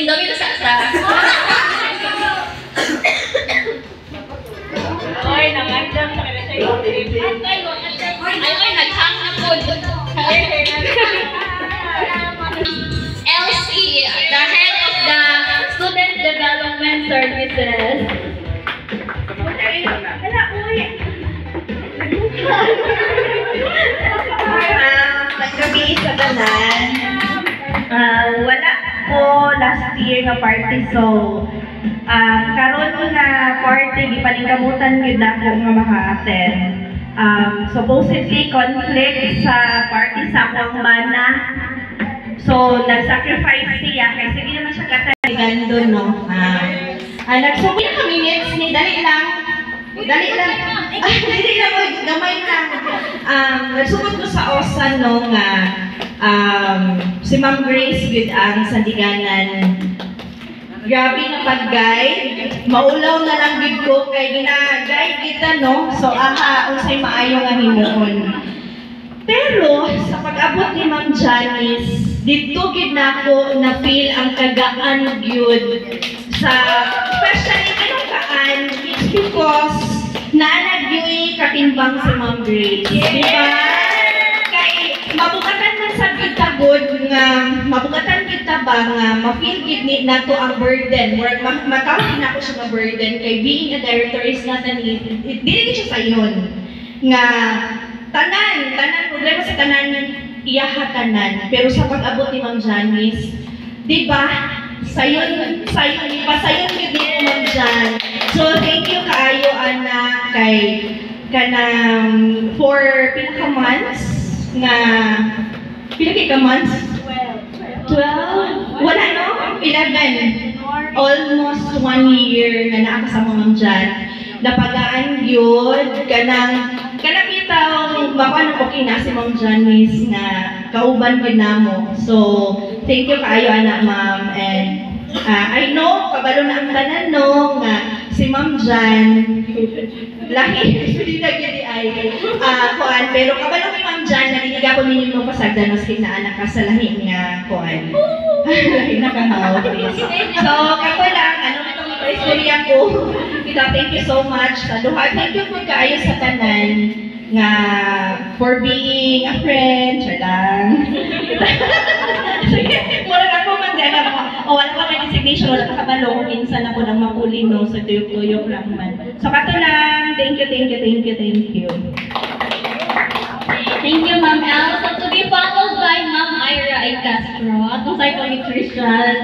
Dami na sa. Oy, nangandam na kaya siya yung Ay, naghang na po. Elsie, the head of the Student Development Services. Naggabi sa tanan. Wala ko last year nga party, so karon nga party gipalingkamutan gyud ako nga maka-attend. Supposedly conflict sa party sa akong mana. So nag-sacrifice siya kay sige naman siya kataligan doon, no. Nagsubok kami minutes ni dali lang. Dali lang mo, gamay lang. Nagsubok ko sa OSA no nga si Ma'am Grace with ang sandiganan. Grabe nga pag-guide. Maulaw na lang gid ko kay gina-guide kita, no? So unsay maayo nga himuon. Pero sa pag-abot ni Ma'am Janice, dito gid nako na feel ang kagaan gyud sa especially kanang kaan because naanagyoy katimbang si Ma'am Grace. Diba? Kay mabukatan man sa gitagod nga mabukatan kita ba nga ma-feel gid ni nato ang burden or matawag na ko siya nga burden kay being a director is not an easy. Dili siya sayon nga tanan problema sa tanan iyaha tanan pero sa pag-abot ni Ma'am Janice, di ba? Sayon gid ni Ma'am Jan. So thank you kaayo ana kay kanang for pila months nga pila ka months? 12? Wala no? 11. Almost 1 year nga naa kasama Ma'am Jan. Napagaan yun kanang bitaw makaano okay na si Ma'am Janice nga kauban gid namo. So thank you kaayo ana Ma'am, and I know kabalo na ang tanan no nga si Ma'am Jan lahi hindi na gid ay kuan pero kabalo ni Ma'am Jan naniniga ko ninyo mo pasagdan mas kinaanak ka sa lahi nga kuan. Lahi na kahaw please. So kako lang ano itong istorya ko. Thank you so much sa duha. Thank you po kaayo sa tanan nga for being a friend. Sure lang. Mura na po man din ako. Wala pa may designation, wala pa kabalo kung minsan ako nang makulin no, sa tuyok-tuyok lang man. So kato lang. Thank you. Thank you, Ma'am El. So to be followed by Ma'am Ira A. Castro, atong psychoelectrician.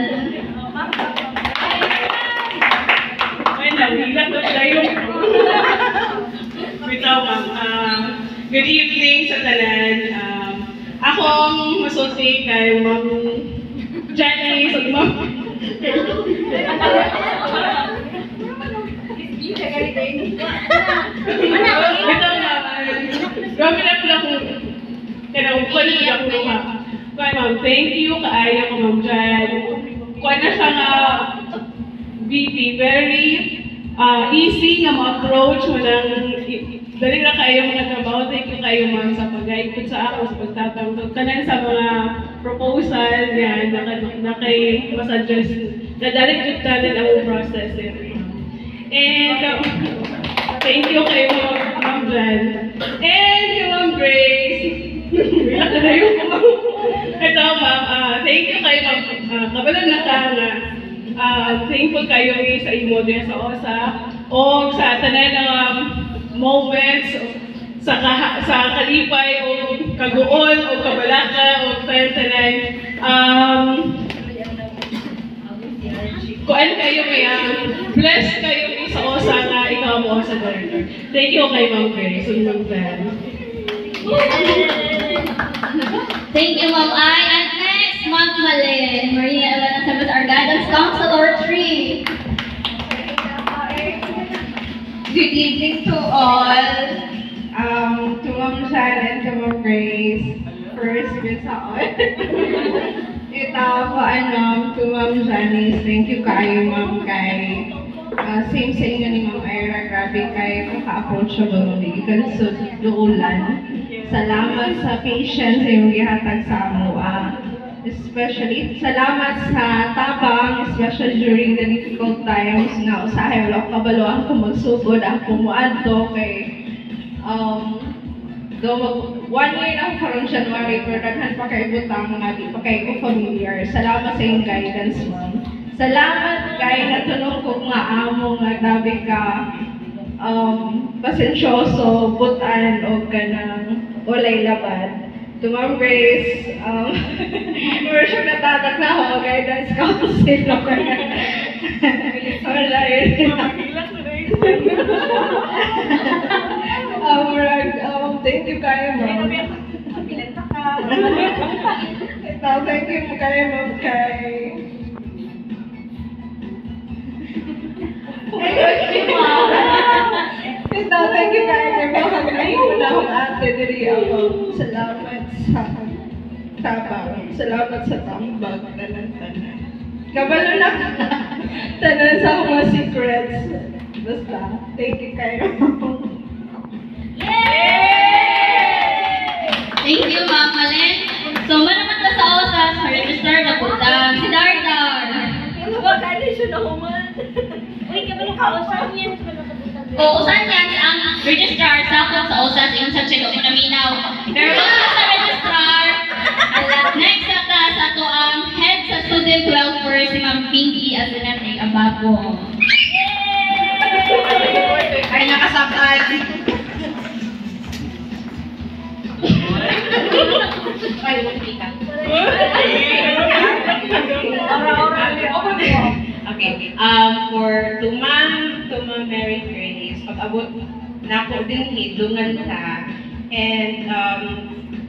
Good evening sa tanan. Akong masulti kay Ma'am Janice ug Ma'am thank you kaayo ko Ma'am Jan. Kuha na siya nga VP, very easy nga ma-approach mo lang dali na kayo mga trabaho. Thank you kayo Ma'am sa pag-guide sa ako sa pagtatang tanan sa mga proposal yan na kay masuggest na dali jud tanan ang process and thank you kay Ma'am Jan and kay Ma'am Grace. Ito Ma'am, thank you kay Ma'am kabalan na ka nga thankful kayo sa imo din sa OSA o sa tanan moments sa kalipay o kaguol o kabalaka o tanan kuan kayo kaya blessed kayo sa OSA nga ikaw mo sa director. Thank you kay Ma'am Grace and Ma'am Jan. Thank you, Ma'am I. And next, Ma'am Malin, Maria Elena Samas, our guidance counselor 3. Good evening to all. To Ma'am Jan and to Ma'am Grace. First, sa all. Ito po, to Ma'am Janice. Thank you kayo, Ma'am kay. Same sa inyo ni Ma'am Ira. Grabe kayo ka-approachable. Ikan sa duulan. Salamat sa patience sa iyong gihatag sa amo. especially salamat sa tabang, especially during the difficult times na usahay wala ko kabalo ako magsugod ako muadto kay though 1 year na ako karon January pero daghan pa kay butang nga di pa kay ko familiar. Salamat sa iyong guidance, ma'am. Salamat kay natulong ko nga amo nga grabe ka pasensyoso, butan o kanang walay laban. To Ma'am Grace, we're sure natatak na ako, guidance council ako. Alright. Thank you kayo, Ma'am. Thank you kayo, Ma'am, kay... Thank you kayo, Ma'am. Ay, wala akong ate, diri ako. Salamat sa tabang. Salamat sa tambag, tanan-tanan. Kabalo na tanan sa akong mga secrets. Basta, thank you kayo. Thank you, Ma'am Malen. So, manaman ka sa OSAS, sa register na punta. Si Dardar. O, usan yan ang registrar sa akong sa OSAS, yung sa check ako naminaw. Pero bago sa registrar, next sa taas ato ang head sa student welfare, si Ma'am Pinky Azenate Abago. Ay, nakasaktan. Okay, to Ma'am Mary Grace, pag-abot na ako din hidungan ka, and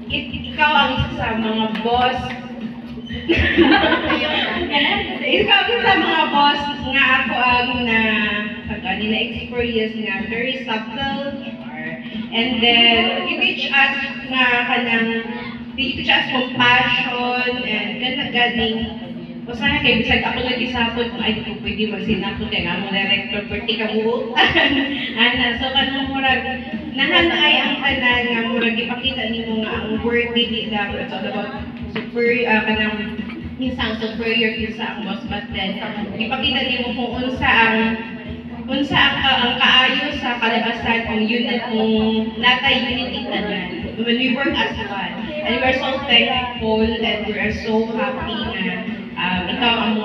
ikaw ang isa sa mga boss, ikaw ang isa sa mga boss nga ako ang na-experience nga very subtle, and then you teach us compassion and ganing usahay kay bisag ako nag-isapon kung ay di ko pwede magsinapon kay nga mo director pwede ka mo ana so kanang murag nahanay ang tanan nga murag ipakita nimo nga ang word dili lang it's all about kanang minsan superior kinsa ang boss but then ipakita nimo kung unsa ang kaayo sa kalabasan ang unit mong natay unity tanan when we work as one and we are so thankful and we are so happy na ikaw ang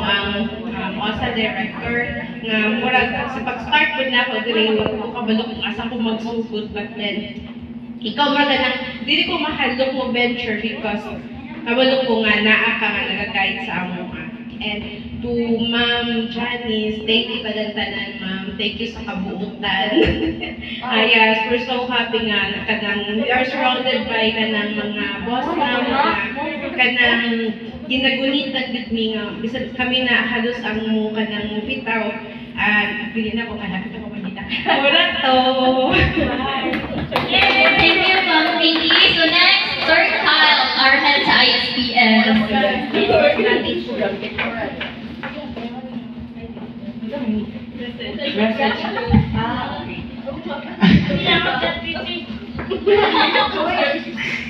OSA director nga murag sa pag-start po na ako dire ko kabalo kung asa ko magsugod but then ikaw murag na dili ko mahadlok mo venture because kabalo ko nga naa ka nga nag-guide sa amo and to Ma'am Janice, thank you tanan ma'am, thank you sa kabuutan. Yes, we're so happy nga kanang we are surrounded by kanang mga boss na kanang ginagunitan gid mi nga bisan kami na halos ang mo kanang bitaw at pili na ko kanang ko manita. Ora to. Thank you, Ma'am Pinky. So next, third Kyle, our head sa ISPS.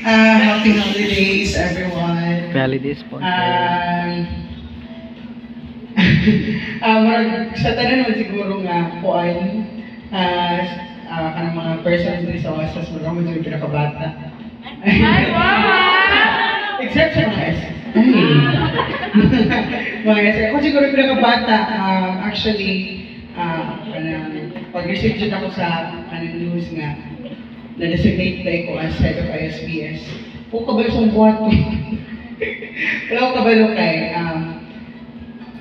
Happy holidays, everyone. Holidays po. Sa tanan naman siguro nga kuan kanang mga persons din sa OSAS mo mo yung pinakabata. Except sa mga S. Mga S. Ako siguro yung pinakabata, actually, pag-receive dyan ako sa news nga, na-designate tayo ko as head of ISPS. Kung kabalo sa buhat ko. Wala ko kabalo kay,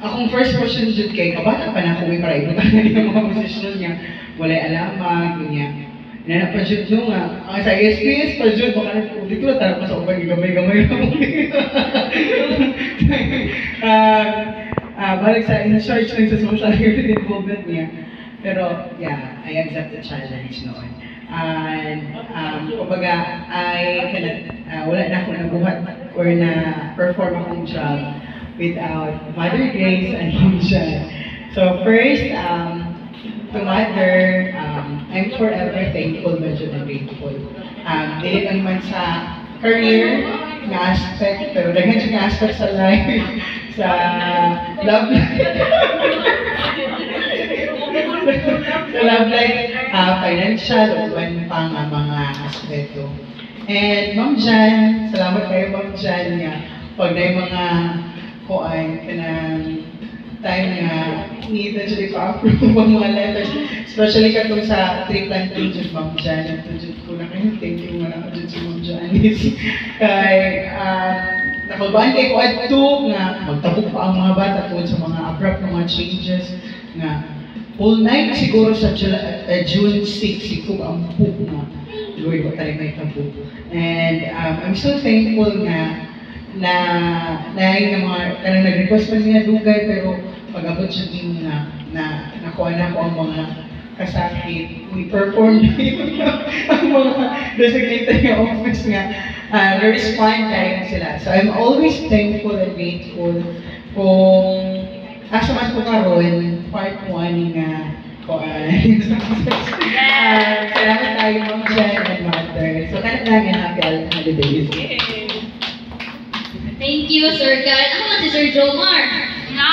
akong first question dyan kay, kabata pa na ako may para ibutan na yung mga posisyon niya. Walay alamat, ganyan. Nana pa dyan nyo nga, sa ISPS pa dyan, baka dito na tara pa sa ubang gamay-gamay lang. Balik sa in-charge lang sa social security involvement niya. Pero, yeah, I accept the challenge noon. And, kumbaga, wala na akong nabuhat or na-perform akong job without Mother Grace and Ma'am Jan. So first, to Mother, I'm forever thankful, medyo na grateful. Dili lang man sa career, nga aspect, pero daghan siya nga aspect sa life, sa love life. Sa love life, financial, o man pa nga mga aspeto. And Ma'am Jan, salamat kayo Ma'am Jan nga pag na yung mga kuan kanang time nga need na siya ipa-approve ang mga letters, especially katong sa triplan project Ma'am Jan, project ko na kayo, thank you nga na dyan si Ma'am Janice. Kay nakalbaan kay ko adto nga magtabok pa ang mga bata tungkol sa mga abrupt na mga changes nga all night siguro sa June 6, ikaw ang book na Lord, what tayo may book. And I'm so thankful nga na yung mga kanang nag-request pa niya dugay pero pag-abot siya din na nakuha na ko ang mga kasakit. We perform ang mga designated nga office nga na-respond tayo sila. So I'm always thankful and grateful kung man ko karon part 1 nga salamat tayo Ma'am Jan and Mother. So kanang lang yung happy holidays. Thank you, Sir Gal. Ako man si Sir Jomar. No!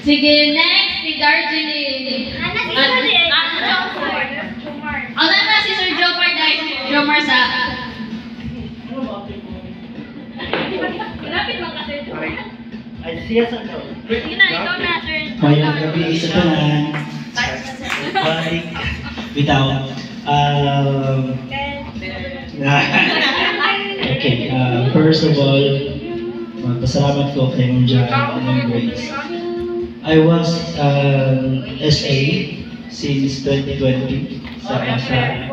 Sige, next, si Darjeeling. Ano na si Sir Jomar dahil Jomar sa... Lapit mo kasi. Ay, siya sa to. Sige na, ikaw na, Sir. Mayang gabi sa tanan. Balik. Bitaw. Okay, first of all, magpasalamat ko kay Ma'am Jan and Ma'am Grace. I was SA since 2020 sa ASA.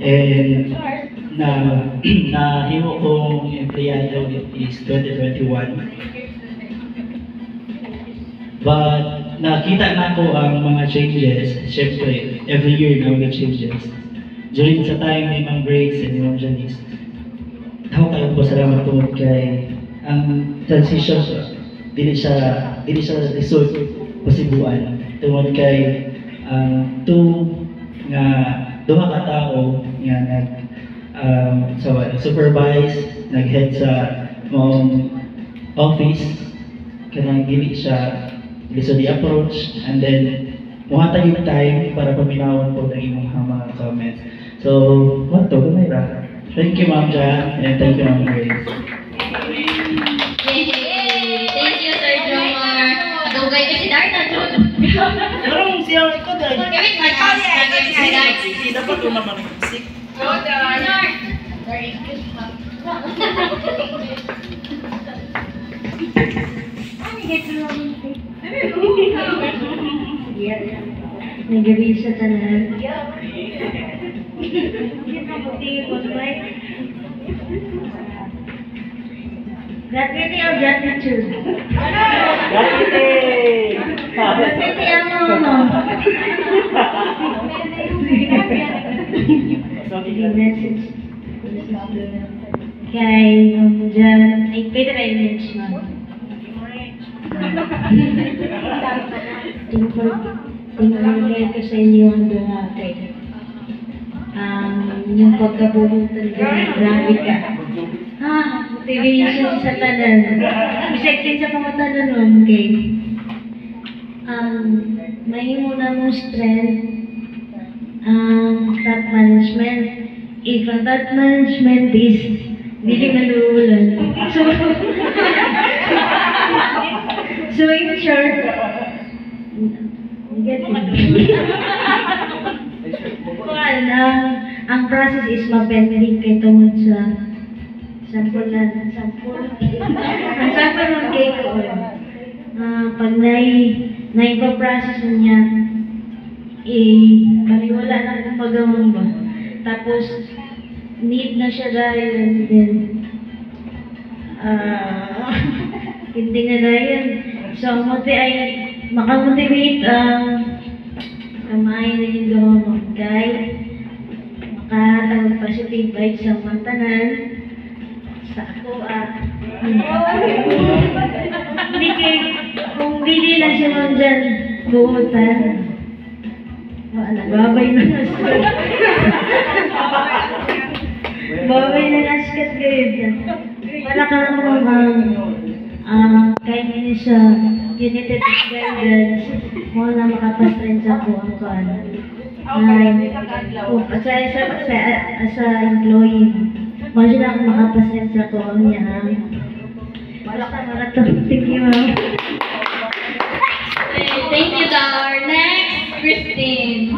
And nahimo kong empleyado is 2021. But nakita na ko ang mga changes. Siyempre, every year na mga changes. During sa time ni Ma'am Grace and Ma'am Janice, ako kayo po salamat po kay ang transition dili siya result pasibuan tungod kay duha ka tao nga supervise nag-head sa mong office kanang dili siya lisod approach and then muhatag yung time para paminawon po ng imong mga comments. So, what to? Gamay ra. Thank you, Ma'am Jan, and thank you, Ma'am Grace. Yay! Thank you, Sir Jomar. Adugay ka si Darta, Jun. Parang siya ikaw dahil. Gawin mo, guys. Hindi dapat doon naman nag-sick. Go, Dar. Nagabi sa tanan. Gratitude or gratitude? Gratitude ang message. Kay Jan, ay pwede ba yung message mo? Tingnan ko sa inyo ang dumate. Yung pagkabunutan ko, grabe ka. Motivation sa tanan. Bisagtin sa pamatanan nun, okay? Mahimo na mo strength, top management. If ang top management is dili naluulan. So in short, ang process is mapending kay tungod sa sample. Ang sample ng cake ko. Pag naipa-process niya, baliwala na kung pagawang ba. Tapos, need na siya dahil and then, hindi na dahil. So, ang mote ay makamotivate kamay na yung gawang guide, makatawag positive vibes sa mga tanan, sa ako hindi kay, kung dili lang siya man dyan, buutan. Nagbabay na na siya. Babay na naskat kayo dyan. Para ka lang kahit hindi siya United Guidance, mo na makapastrend sa po ang kuan. Sa employee, mo siya lang makapastrend sa po ang niya. Para to. Thank you, ma'am. Thank you, Dar. Next, Christine.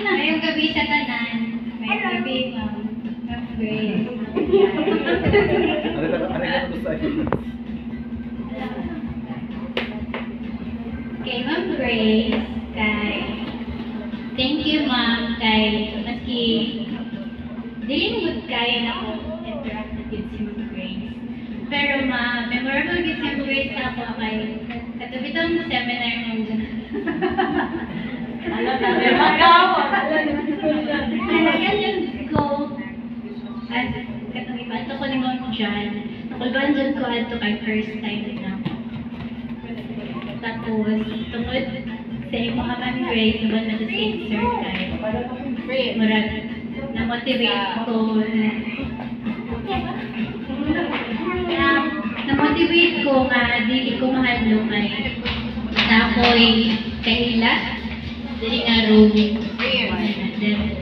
Ngayong gabi sa tanan. Ngayong gabi, ma'am. Kay Ma'am Grace, thank you, ma'am, maski dili mo kaya na ako interact with si Ma'am Grace. Pero memorable with si Ma'am Grace na ako kay katubitong seminar ng Nalagyan ko at katong ibanto ko ni Ma'am Jan. Nakulban dyan ko ato kay first time na ako. Tapos, tungod sa mga Ma'am Grace, naman na sa insert kay Murag, na-motivate ko na-motivate ko nga dili ko mahalo kay na ako'y kahila dili nga room. Then,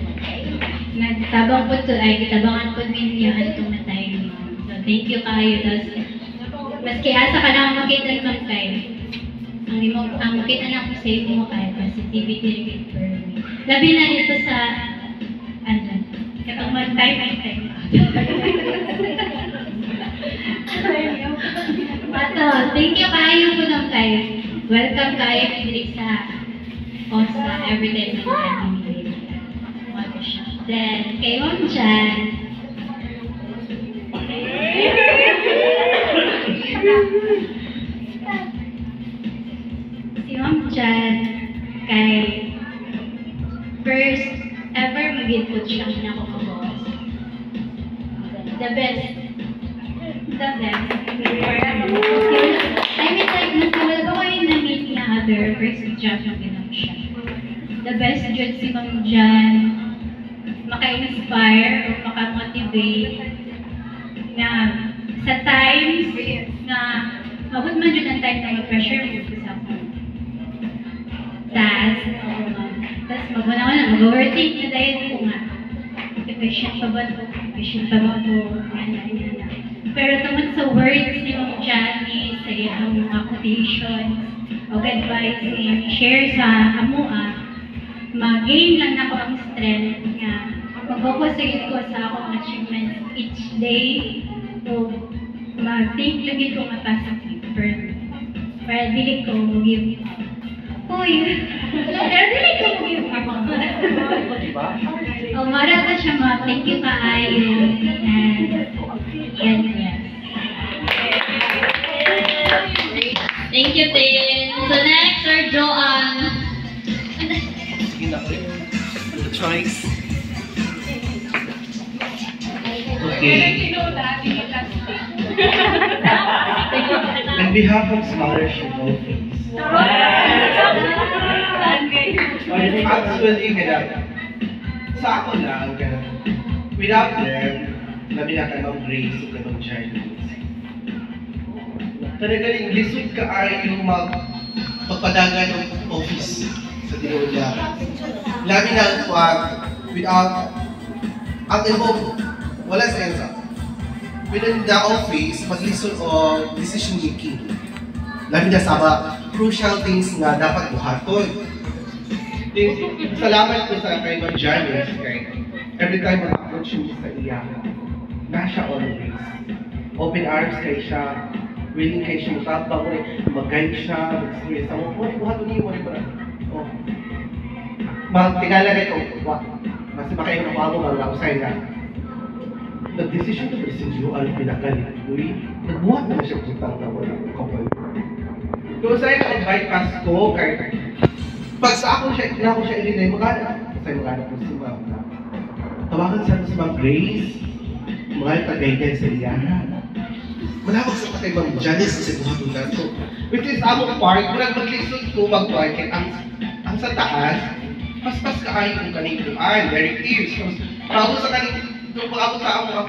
nagtabang po to ay kitabangan po ninyo atong na time. So, thank you kayo. Tapos, maski asa ka lang makita naman kayo. Ang makita na ako sa inyo kayo, positivity rin for me. Labi na dito sa, katong mag-time and time. Pato, thank you kayo po nang kayo. Welcome kayo dito sa OSA every time na namin. Then, kay Ma'am Jan. Si Ma'am Jan, kay first ever mag-input siya na ako boss. The best. The best. I mean, like, mas wala ba kayo na-meet na other first job yung ginawa siya. The best jud si Ma'am Jan. Maka-inspire o maka-motivate na sa times na mabot man dyan ang time na mag-pressure mo sa task. Tapos mabuna ko na, mag-overthink na dahil ko nga. Efficient pa ba ito? Efficient pa ba ito? Pero tungkol sa words ni Ma'am Janice, sa iyong mga quotations, o advising, share sa amua, mag-gain lang ako ang strength nga mag-focus ko sa akong achievements each day. So, mag-think lagi ko matasok para dili ko mag-give up. Uy! Pero dili ko mag-give up. O, mara ka siya thank you kaayo. And yes. Thank you, Tin. So next, Sir Joanne. Choice. Okay. On behalf of Scholarship Office, actually, sa ako lang, without them, labi na kayo Grace o kanong Chinese. Talagang lisod ka ay yung magpapadagan ng office sa Dinola. Labi na without wala sensa. Within the office, mag-listen on decision making. Labi na sa mga crucial things nga dapat buhaton. Salamat ko sa kay Ma'am Janice kay every time mag-approach niyo sa iya, na siya always. Open arms kay siya, willing kay siya matabang, mag-guide siya, mag-story sa mga, buhaton niyo mo rin ba? Magtingala kayo, kasi baka yung napago ang lausay na. Nag-decision to pursue ang pinakalit. Nagbuhat na siya kung tang na walang kapal. Kung sa'yo nag-bypass ko, kay pag sa ako siya ilinay, magana. Sa'yo magana po si Ma'am. Tawagan sa Ma'am Grace, mga kagayden sa iyahan. Malawag sa kay Ma'am Janice sa buhatong nato. Which is among park, murag mag-lisod ko mag-park, ang sa taas, paspas ka kayo kung kanikuan, very clear. So, paabot sa kanikuan, paabot sa among,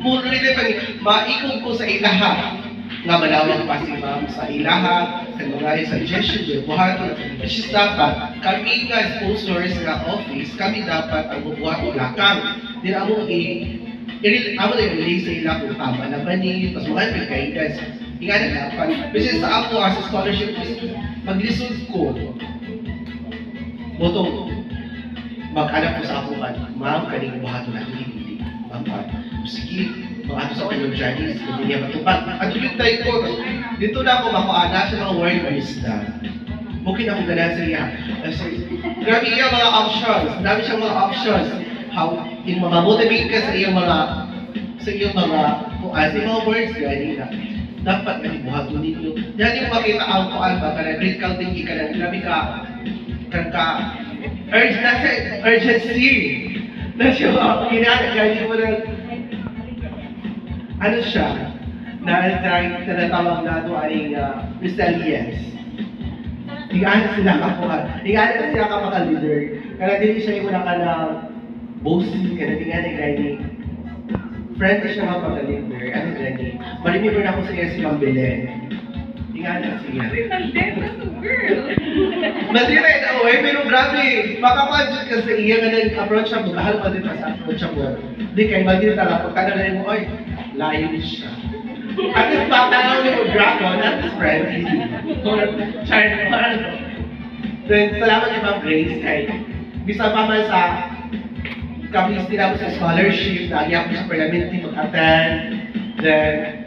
muna rin na maikog ko sa ilaha. Nga malawag pa si Ma'am sa ilaha, sa mga suggestion yung buhaton. Which is dapat, kami nga sponsors nga office, kami dapat ang bubuhat o lakang. Din among amo na i-release sa ila kung tama na ba ni, tapos mga guidance. Nga na dapat. Which is sa ako as a scholarship, mag-lisod ko. Boto, mag-anak ko sa ako man, Ma'am, kaning buhaton natin hindi. Ma'am, sige, mga sa kanyang Chinese, hindi niya matupag. At yung try ko, dito na ako makuana sa mga word wisdom. Mungkin ako gana sa iya. Grabe iya mga options. Dami siyang mga options. How, in mamotivate ka sa iyong mga mga words, gani na. Dapat na ibuhat mo ninyo. Yan yung makita ang kuan ba, kana grade counting ka na, grabe ka, urgency. Na siya, gani mo na, ano siya, na tinatawag na ito ay resilience. Hingaan sila kapuhan. Hingaan sila ka maka-leader. Kaya din siya yung muna ka na boasting ka na tingnan ni Gani. Friend siya nga maka-leader. Ano Gani? Marimimber na ako sa iya si Ma'am Belen. Hingaan na siya. Matira na ako eh, pero grabe. Makapansin ka sa iya ka nag-approach siya mo. Mahal pa din pa sa approach siya mo. Hindi kayo matira talaga. Pagka na mo, oy, layo siya. At least patanaw niyo mo dragon, not his friend. Then, salamat kay Ma'am Grace. Kay, bisa pa man sa kapis nila sa scholarship, lagi ako sa parliament mag-attend. Then,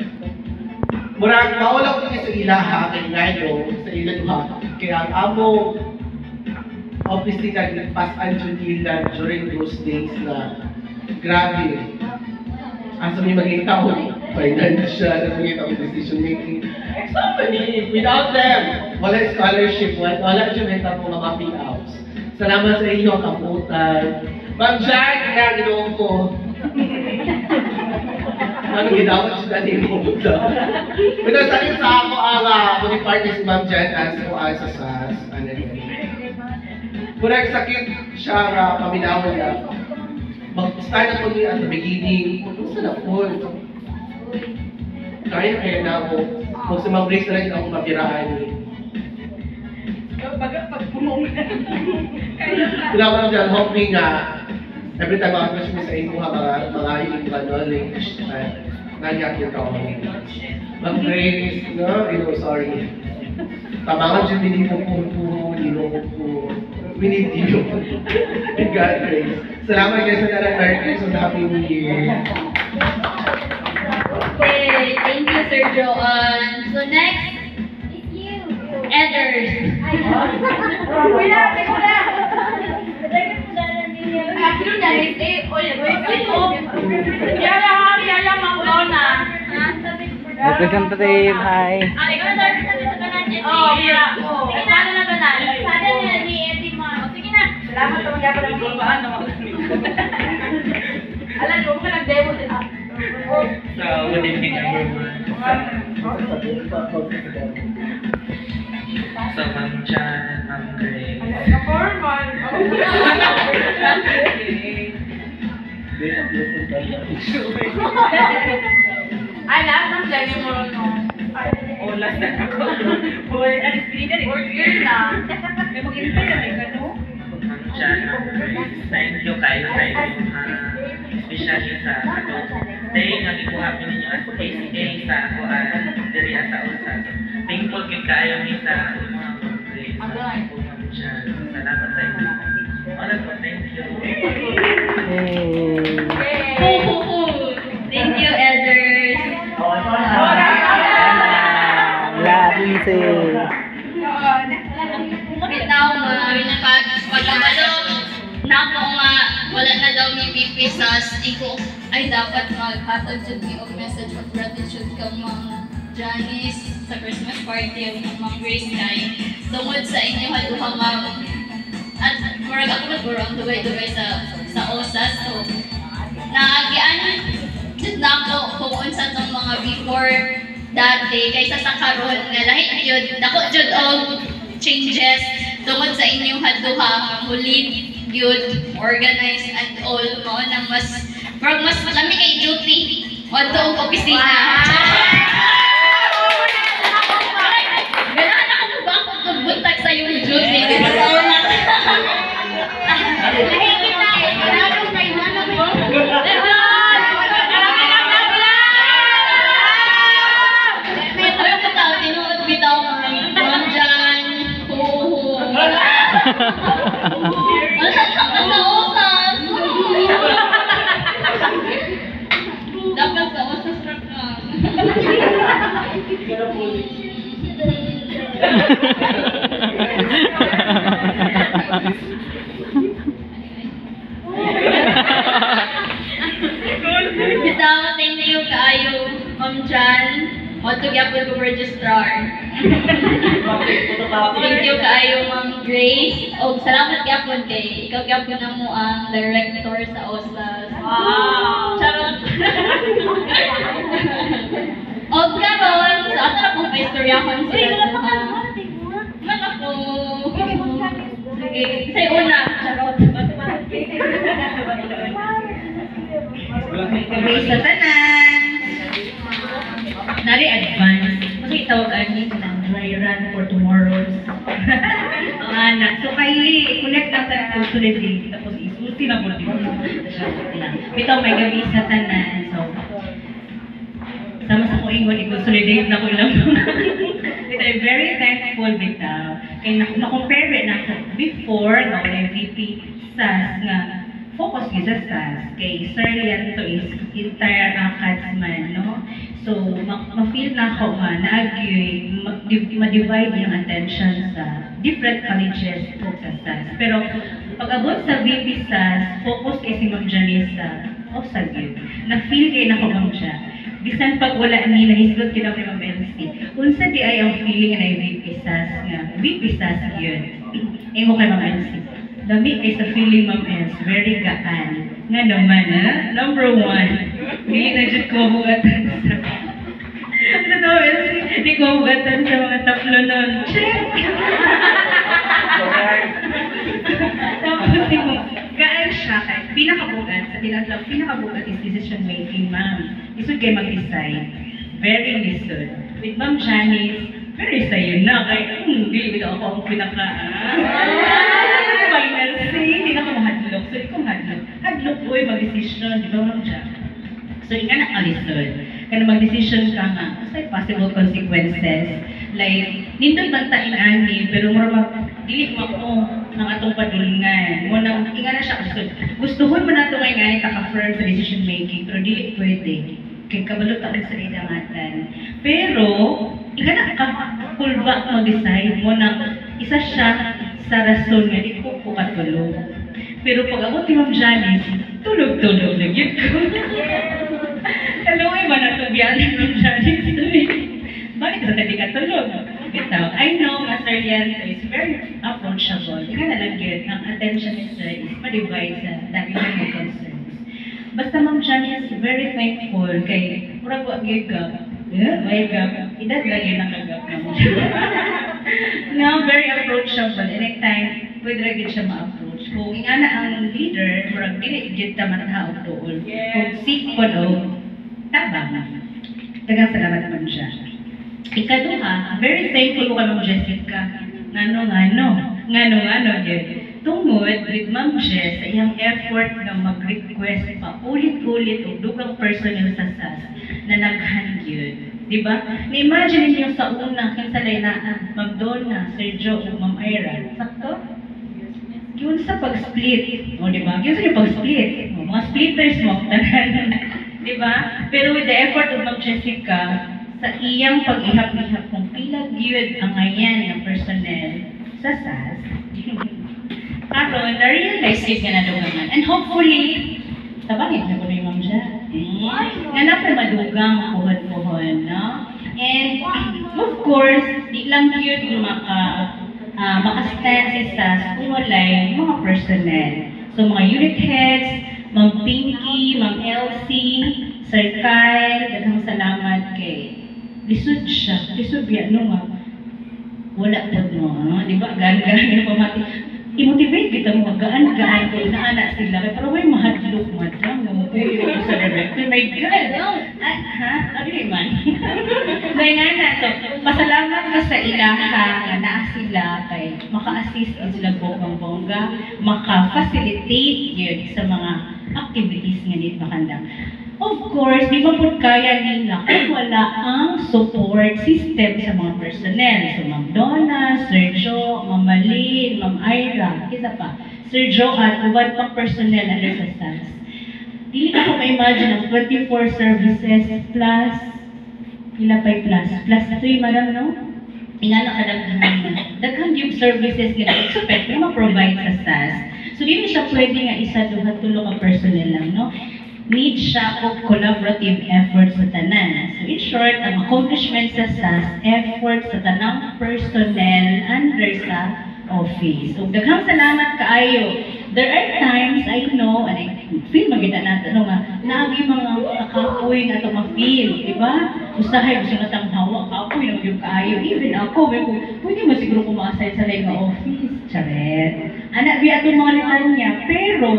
murag, maulaw ko sa ilaha, kay ngayon, sa ilaha. Kaya ang amo, obviously, nag-pass-on nila during those days na grabe. Asa may maging tao, financial, asa may tao decision making. Company, without them, wala scholarship, wala siya may tao mga mapping outs. Salamat sa inyo, kaputan. Ma'am Jack, nga ginoon ko. Ano ginawat siya dali mo? Pero sa akin sa ako, kung party si Ma'am Jack as o sa SAS, ano yun. Murag sakit siya, paminawan niya. Mag-start ako niya at the beginning. Gusto na po. Kaya na ako. Kung sa mga breaks na lang ako mapiraan niya. Pag-pumong na. Kailangan ko dyan, hoping every time ako sa inyo mga hiling ka knowledge, nanyak yung kawalan. Ma'am Grace, no? Sorry. Tamangan dyan, hindi mo po. We need you. With God grace. Salamat guys sa talang Merry Christmas and Happy New Year. Okay, thank you Sir Joan. So next, Edders. Representative, hi. Salamat sa mga pala ng paano. Alam mo ka nag-demo din ako. So, good evening everyone. So, Ma'am Chan, Ma'am Grace. Ay, lahat ng demo mo no. Oh, last na ako. Boy, ang speed na order na. May mag-invite na may gano. Ma'am Chan, Ma'am Grace, thank you kayo sa inyo especially sa day nga gibuhat ninyo as KCA sa kuan diri sa USAS. Thankful kay kayo ni sa mga Ma'am Grace. Ma'am Chan, salamat sa inyo. All of you, thank you. Thank you, Elders. Easy. Bitaw nga pagkabalo na ako nga wala na daw ni BP SAS iko ay dapat maghatag jud ni og message of gratitude ka mga Janice sa Christmas party ng Ma'am Grace kay tungod sa inyo haduha ma'am. At murag ako nagburong dugay-dugay sa OSAS. So, naagian did na ako kung unsa tong mga before dati kaysa sa karon nga lahi jud dako jud og changes tungod sa inyong haduha muli gyud organized and all mo nang mas lami kay duty wadto og opisina. Ganahan ako ba kung buntag sa yung duty dapat sa osas rak ka. Bitaw, thank you kaayo, Ma'am Jan. Wato gyapon ko registrar. Thank you kaayo, Ma'am Grace. O salamat gyapon kay ikaw gyapon na mo ang director sa OSAS. Wow! Charot! O karon, sa ato na kong paistoryahan sila. Man ako. Sige, say una. Charot. Kami sa tanan. Nari advance. Kasi itawagan niyo ng dry run for tomorrow. Ang anak. So, Kylie, collect ang tanan sulit din. Tapos isulti na po din. Bitaw may gabi sa tanan. So, sama sa ko ingon, i-consolidate na ko lang. But I'm very thankful, bitaw. Kaya na-compare na ako before, na wala yung VP SAS nga focus ko sa SAS. Kay Sir Lianto is entire acadsman, no? So, ma-feel na ako nga, ma-divide yung attention sa different colleges po sa SAS. Pero, pag-abot sa VP SAS, focus kay si Ma'am Janice sa OSAG. Na-feel kayo na ko, Ma'am Janice. Bisan pag wala ni nahisgot kita kay Ma'am Elsie. Unsa di ay ang feeling na VP SAS nga. VP SAS yun. Ingo kay Ma'am Elsie. Dami kay sa feeling Ma'am Elsie. Very gaan. Nga naman ha. Number 1. Dili na dyan ko bugatan sa... Ano to Elsie? Di ko bugatan sa mga taplo nun. Check! Tapos di ko, gaan siya kay pinakabugat sa tinatawag pinakabugat is decision making, ma'am. Lisod kayo mag-decide. Very lisod. With Ma'am Janice, very sayo na kay, hindi ako ang pinaka, final say, hindi na ako mahadlok. So, ikaw mahadlok. Hadlok ko mag-decision, di ba Ma'am Janice? So, nga na kalisod. Kaya mag-decision ka nga, basta possible consequences. Like, nindot man tayo ani, pero dili mo ako ng atong padulungan. Mo nang inga na siya kasi gustuhon mo nato ngay nga ka-firm sa decision making, pero dili pwede. Kay kabalo ta sa idangatan. Pero inga na ka pullback mo decide mo nang isa siya sa rason nga di ko katulog. Pero pag ako ti Ma'am Janice, tulog-tulog na gyud ko. Hello, ba na to biyan Ma'am Janice? Bakit sa tabi ka tulog? Ito, I know Master Lianto is very approachable. Ika na lang yun, ang attention ni Sir is ma-divide sa dami ng concerns. Basta Ma'am Janice is very thankful kay murag wa gyud gap. May gap. Edad lang yun ang kagap na mo. No, very approachable. Anytime, pwede rin siya ma-approach. Kung nga na ang leader, murag dili gyud ta matahaog doon. Kung seek po daw, tabang. Dagang salamat naman siya. Ikaduha, very thankful ko kay Ma'am Jessica. Ngano, yun. Tungod with Ma'am Jess sa iyang effort na mag-request pa ulit-ulit o dugang personnel sa SAS na naghan yun. Diba? Na-imagine niyo sa una, kinsa laynaan, Ma'am Donna, Sir Joe, Ma'am Ira. Sakto? Yun sa pag-split. O, diba? Yun sa yung pag-split. Mga splitters mo, tanan. Diba? Pero with the effort of Ma'am Jessica, sa iyang pag-ihap-ihap kung pila gyud ang ayan ng personnel sa SAS, karon na-realize yun nga na dugangan. And hopefully, tabangit na ko na yung Ma'am Jan. Nga na pa madugang puhon-puhon, no? And of course, di lang yun maka-stand si SAS kung walay mga personnel. So mga unit heads, Ma'am Pinky, Ma'am Elsie, Sir Kyle, daghang salamat kay lisod siya. Lisod yan, no nga. Wala po, no? Di ba? Gaan-gaan yung pamati. I-motivate kita mo, gaan-gaan ko, naana sila. Pero may mahadlok, madam. Namutuyo ko sa director. My God! Ha? Ano yun man? May nga na. So, pasalamat ko sa ilaha na naa sila kay maka-assist din sila bonggang-bongga, maka-facilitate yun sa mga activities nga dito makandang. Of course, di ba po kaya nila kung wala ang support system sa mga personnel. So, Ma'am Donna, Sir Joe, Ma'am Malin, Ma'am Ira, isa pa, Sir Joe at uban pang personnel under sa SAS. Dili ako ma-imagine ang 24 services plus, ila pa plus 3, madam, no? Inana ka daghang yung services na expect na ma-provide sa SAS. So, di siya pwede nga isa, duha, tulo ka personnel lang, no? Need siya o collaborative effort sa tanan. So in short, ang accomplishment sa SAS, effort sa tanang personnel under sa office. So daghang salamat kaayo. There are times, I know, and I feel maganda natin, no, naagi mga kakapoy na ito ma-feel, di ba? Usahay, gusto na tang hawa, kapoy na yung kaayo. Even ako, pwede mo siguro kumasay sa like office. Charet. Anak, di ato mga litanya, pero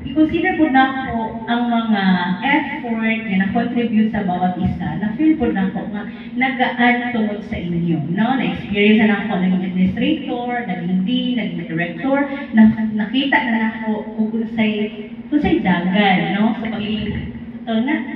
i-consider po na ako ang mga effort na na-contribute sa bawat isa. Na-feel po na ako nga nagaan tungod sa inyo. No? Na-experience na ako naging administrator, naging dean, naging director. Nakita na ako kung sa'y dagan, no? Sa pagiging, na,